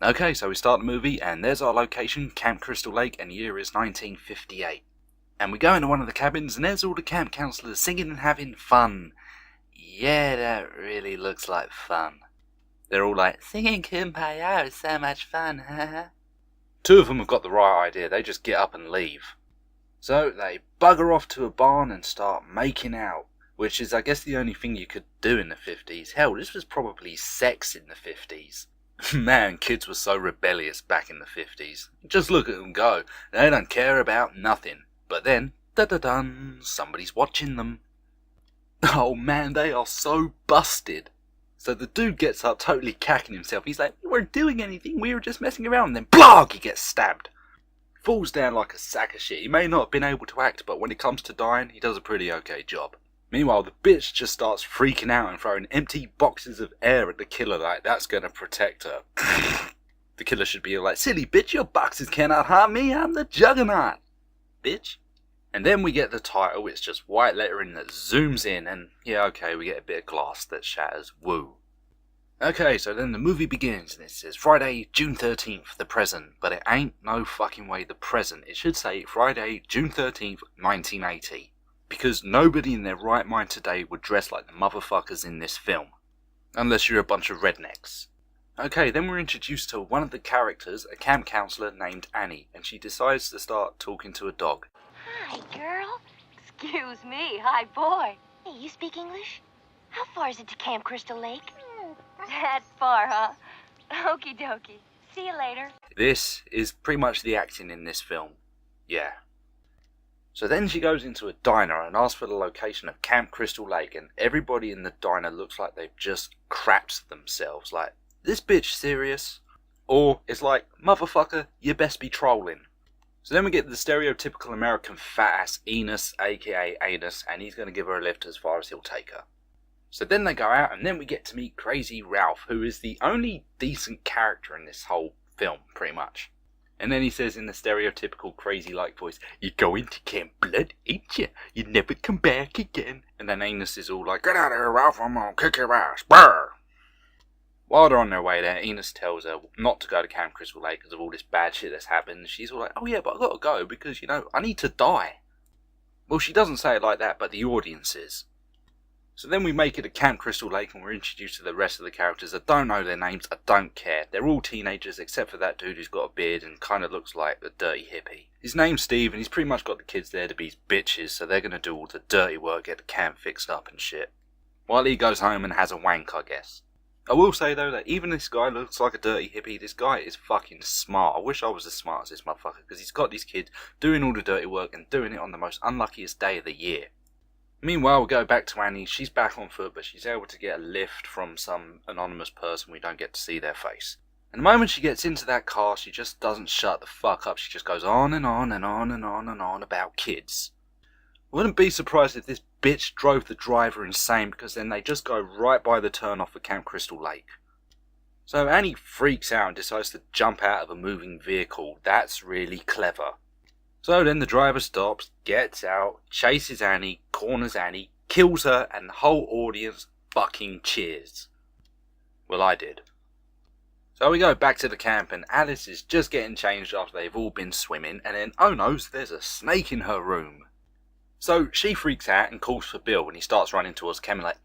Okay, so we start the movie, and there's our location, Camp Crystal Lake, and the year is 1958. And we go into one of the cabins, and there's all the camp counselors singing and having fun. Yeah, that really looks like fun. They're all like, singing Kumbaya is so much fun, haha. Two of them have got the right idea, they just get up and leave. So they bugger off to a barn and start making out, which is I guess the only thing you could do in the 50s. Hell, this was probably sex in the 50s. Man, kids were so rebellious back in the 50s. Just look at them go. They don't care about nothing. But then, da-da-dun, somebody's watching them. Oh man, they are so busted. So the dude gets up totally cacking himself. He's like, we weren't doing anything, we were just messing around. And then, blag, he gets stabbed. Falls down like a sack of shit. He may not have been able to act, but when it comes to dying, he does a pretty okay job. Meanwhile, the bitch just starts freaking out and throwing empty boxes of air at the killer like that's gonna protect her. The killer should be like, silly bitch, your boxes cannot harm me, I'm the Juggernaut, bitch. And then we get the title, it's just white lettering that zooms in, and yeah, okay, we get a bit of glass that shatters, woo. Okay, so then the movie begins, and it says Friday, June 13th, the present, but it ain't no fucking way the present. It should say Friday, June 13th, 1980. Because nobody in their right mind today would dress like the motherfuckers in this film. Unless you're a bunch of rednecks. Okay, then we're introduced to one of the characters, a camp counselor named Annie, and she decides to start talking to a dog. Hi, girl. Excuse me. Hi, boy. Hey, you speak English? How far is it to Camp Crystal Lake? That far, huh? Okie dokie. See you later. This is pretty much the acting in this film. Yeah. So then she goes into a diner and asks for the location of Camp Crystal Lake, and everybody in the diner looks like they've just crapped themselves. Like, this bitch serious? Or it's like, motherfucker, you best be trolling. So then we get the stereotypical American fat ass Enos, aka Anus, and he's going to give her a lift as far as he'll take her. So then they go out, and then we get to meet Crazy Ralph, who is the only decent character in this whole film, pretty much. And then he says in the stereotypical crazy-like voice, you're going to Camp Blood, ain't you? You never come back again. And then Enos is all like, get out of here, Ralph, I'm gonna kick your ass, brr! While they're on their way there, Enos tells her not to go to Camp Crystal Lake because of all this bad shit that's happened. She's all like, oh yeah, but I gotta go because, I need to die. Well, she doesn't say it like that, but the audience is. So then we make it to Camp Crystal Lake and we're introduced to the rest of the characters. I don't know their names, I don't care. They're all teenagers except for that dude who's got a beard and kind of looks like a dirty hippie. His name's Steve and he's pretty much got the kids there to be his bitches, so they're going to do all the dirty work, get the camp fixed up and shit. While he goes home and has a wank, I guess. I will say though that even this guy looks like a dirty hippie, this guy is fucking smart. I wish I was as smart as this motherfucker because he's got these kids doing all the dirty work and doing it on the most unluckiest day of the year. Meanwhile, we go back to Annie. She's back on foot, but she's able to get a lift from some anonymous person. We don't get to see their face. And the moment she gets into that car, she just doesn't shut the fuck up. She just goes on and on and on and on and on about kids. I wouldn't be surprised if this bitch drove the driver insane, because then they just go right by the turnoff for Camp Crystal Lake. So Annie freaks out and decides to jump out of a moving vehicle. That's really clever. So then the driver stops, gets out, chases Annie, corners Annie, kills her, and the whole audience fucking cheers. Well, I did. So we go back to the camp and Alice is just getting changed after they've all been swimming, and then, oh no, there's a snake in her room. So she freaks out and calls for Bill, and he starts running towards Ken like,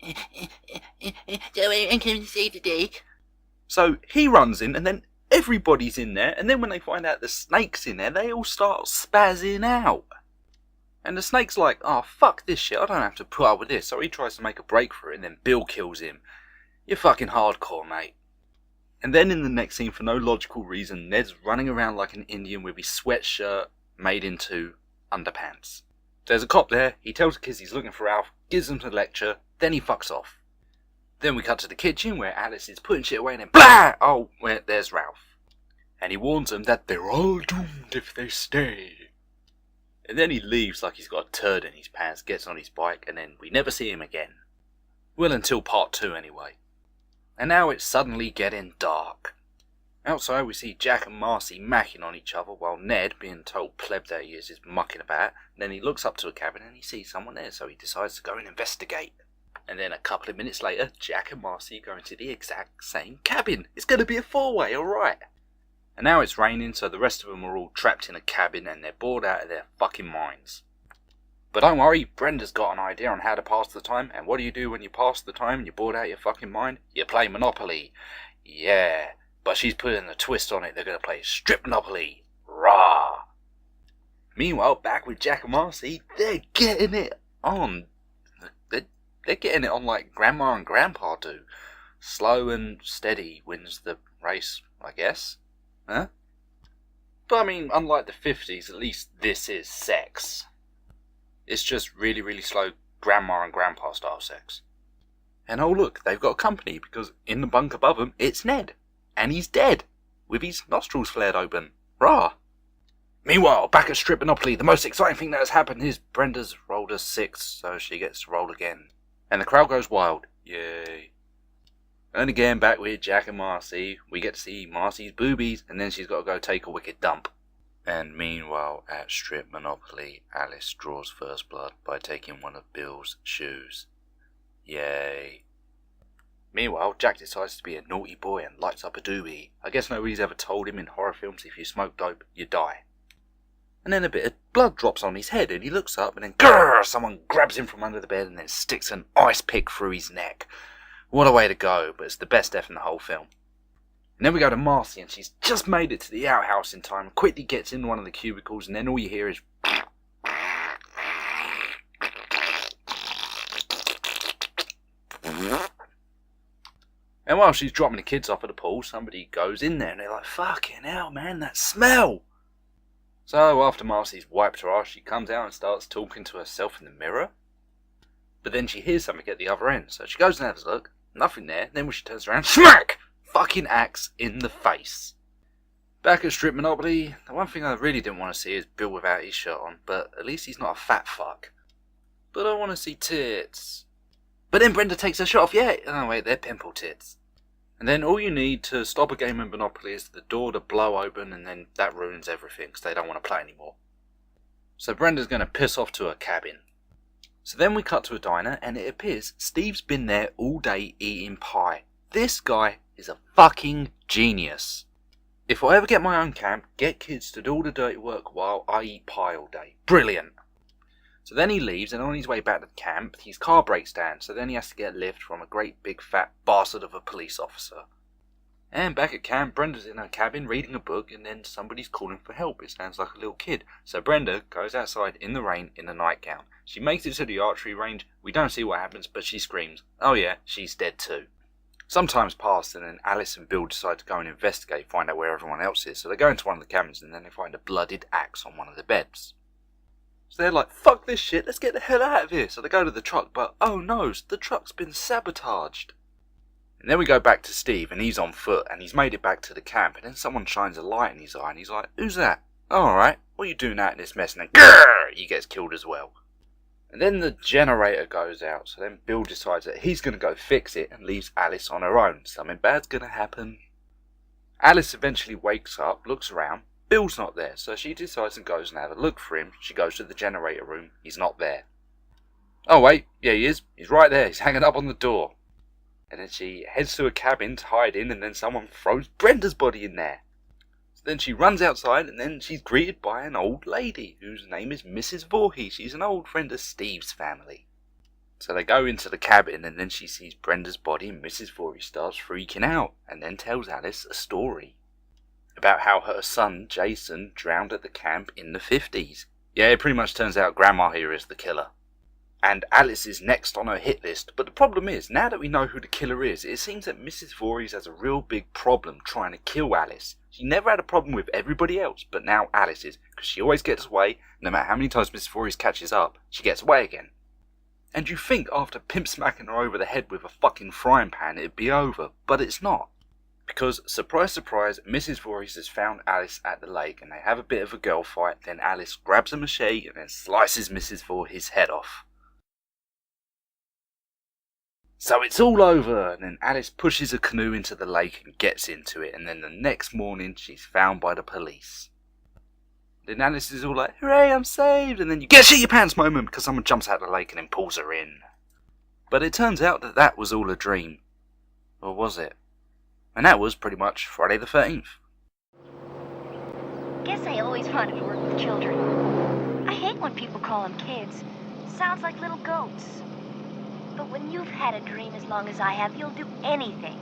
So I'm coming to save the day. So he runs in, and then everybody's in there, and then when they find out the snake's in there, they all start spazzing out. And the snake's like, oh, fuck this shit, I don't have to put up with this. So he tries to make a break for it, and then Bill kills him. You're fucking hardcore, mate. And then in the next scene, for no logical reason, Ned's running around like an Indian with his sweatshirt made into underpants. There's a cop there, he tells the kids he's looking for Ralph, gives them the lecture, then he fucks off. Then we cut to the kitchen where Alice is putting shit away and then blah! Oh, well, there's Ralph. And he warns them that they're all doomed if they stay. And then he leaves like he's got a turd in his pants, gets on his bike, and then we never see him again. Well, until part 2 anyway. And now it's suddenly getting dark. Outside we see Jack and Marcy macking on each other while Ned, being told pleb that he is mucking about. And then he looks up to a cabin and he sees someone there, so he decides to go and investigate. And then a couple of minutes later, Jack and Marcy go into the exact same cabin. It's going to be a 4-way, alright. And now it's raining, so the rest of them are all trapped in a cabin and they're bored out of their fucking minds. But don't worry, Brenda's got an idea on how to pass the time, and what do you do when you pass the time and you're bored out of your fucking mind? You play Monopoly. Yeah, but she's putting a twist on it. They're going to play Strip Monopoly. Rah! Meanwhile, back with Jack and Marcy, they're getting it on. They're getting it on like Grandma and Grandpa do. Slow and steady wins the race, I guess. Huh? But I mean, unlike the 50s, at least this is sex. It's just really, really slow Grandma and Grandpa style sex. And oh look, they've got company, because in the bunk above them, it's Ned. And he's dead, with his nostrils flared open. Rah! Meanwhile, back at Strip Monopoly, the most exciting thing that has happened is Brenda's rolled a 6, so she gets to roll again. And the crowd goes wild. Yay. And again, back with Jack and Marcy, we get to see Marcy's boobies, and then she's got to go take a wicked dump. And meanwhile, at Strip Monopoly, Alice draws first blood by taking one of Bill's shoes. Yay. Meanwhile, Jack decides to be a naughty boy and lights up a doobie. I guess nobody's ever told him in horror films if you smoke dope, you die. And then a bit of blood drops on his head, and he looks up, and then grrr, someone grabs him from under the bed and then sticks an ice pick through his neck. What a way to go, but it's the best death in the whole film. And then we go to Marcy, and she's just made it to the outhouse in time, quickly gets in one of the cubicles, and then all you hear is... And while she's dropping the kids off at the pool, somebody goes in there, and they're like, fucking hell, man, that smell! So after Marcy's wiped her ass, she comes out and starts talking to herself in the mirror. But then she hears something at the other end, so she goes and has a look. Nothing there. Then when she turns around, smack! Fucking axe in the face. Back at Strip Monopoly, the one thing I really didn't want to see is Bill without his shirt on, but at least he's not a fat fuck. But I want to see tits. But then Brenda takes her shirt off, yeah! Oh wait, they're pimple tits. And then all you need to stop a game of Monopoly is the door to blow open, and then that ruins everything, because they don't want to play anymore. So Brenda's going to piss off to her cabin. So then we cut to a diner, and it appears Steve's been there all day eating pie. This guy is a fucking genius. If I ever get my own camp, get kids to do all the dirty work while I eat pie all day. Brilliant. So then he leaves, and on his way back to camp, his car breaks down, so then he has to get a lift from a great big fat bastard of a police officer. And back at camp, Brenda's in her cabin reading a book, and then somebody's calling for help. It sounds like a little kid. So Brenda goes outside in the rain in a nightgown. She makes it to the archery range. We don't see what happens, but she screams. Oh yeah, she's dead too. Some time's passed, and then Alice and Bill decide to go and investigate, find out where everyone else is. So they go into one of the cabins, and then they find a bloodied axe on one of the beds. So they're like, fuck this shit, let's get the hell out of here. So they go to the truck, but oh no, the truck's been sabotaged. And then we go back to Steve, and he's on foot, and he's made it back to the camp, and then someone shines a light in his eye, and he's like, who's that? Oh, alright, what are you doing out in this mess? And then, grrr, he gets killed as well. And then the generator goes out, so then Bill decides that he's going to go fix it, and leaves Alice on her own. Something bad's going to happen. Alice eventually wakes up, looks around, Bill's not there, so she decides and goes and have a look for him. She goes to the generator room, he's not there. Oh wait, yeah he is, he's right there, he's hanging up on the door. And then she heads to a cabin to hide in, and then someone throws Brenda's body in there. So then she runs outside, and then she's greeted by an old lady, whose name is Mrs. Voorhees. She's an old friend of Steve's family. So they go into the cabin, and then she sees Brenda's body, and Mrs. Voorhees starts freaking out, and then tells Alice a story about how her son, Jason, drowned at the camp in the 50s. Yeah, it pretty much turns out Grandma here is the killer. And Alice is next on her hit list, but the problem is, now that we know who the killer is, it seems that Mrs. Voorhees has a real big problem trying to kill Alice. She never had a problem with everybody else, but now Alice is, because she always gets away. No matter how many times Mrs. Voorhees catches up, she gets away again. And you think after pimp smacking her over the head with a fucking frying pan it'd be over, but it's not. Because, surprise surprise, Mrs. Voorhees has found Alice at the lake, and they have a bit of a girl fight. Then Alice grabs a machete and then slices Mrs. Voorhees' head off. So it's all over, and then Alice pushes a canoe into the lake and gets into it, and then the next morning she's found by the police. Then Alice is all like, hooray, I'm saved, and then you get a shit your pants moment because someone jumps out of the lake and then pulls her in. But it turns out that that was all a dream. Or was it? And that was pretty much Friday the 13th. Guess I always wanted to work with children. I hate when people call them kids. Sounds like little goats. But when you've had a dream as long as I have, you'll do anything.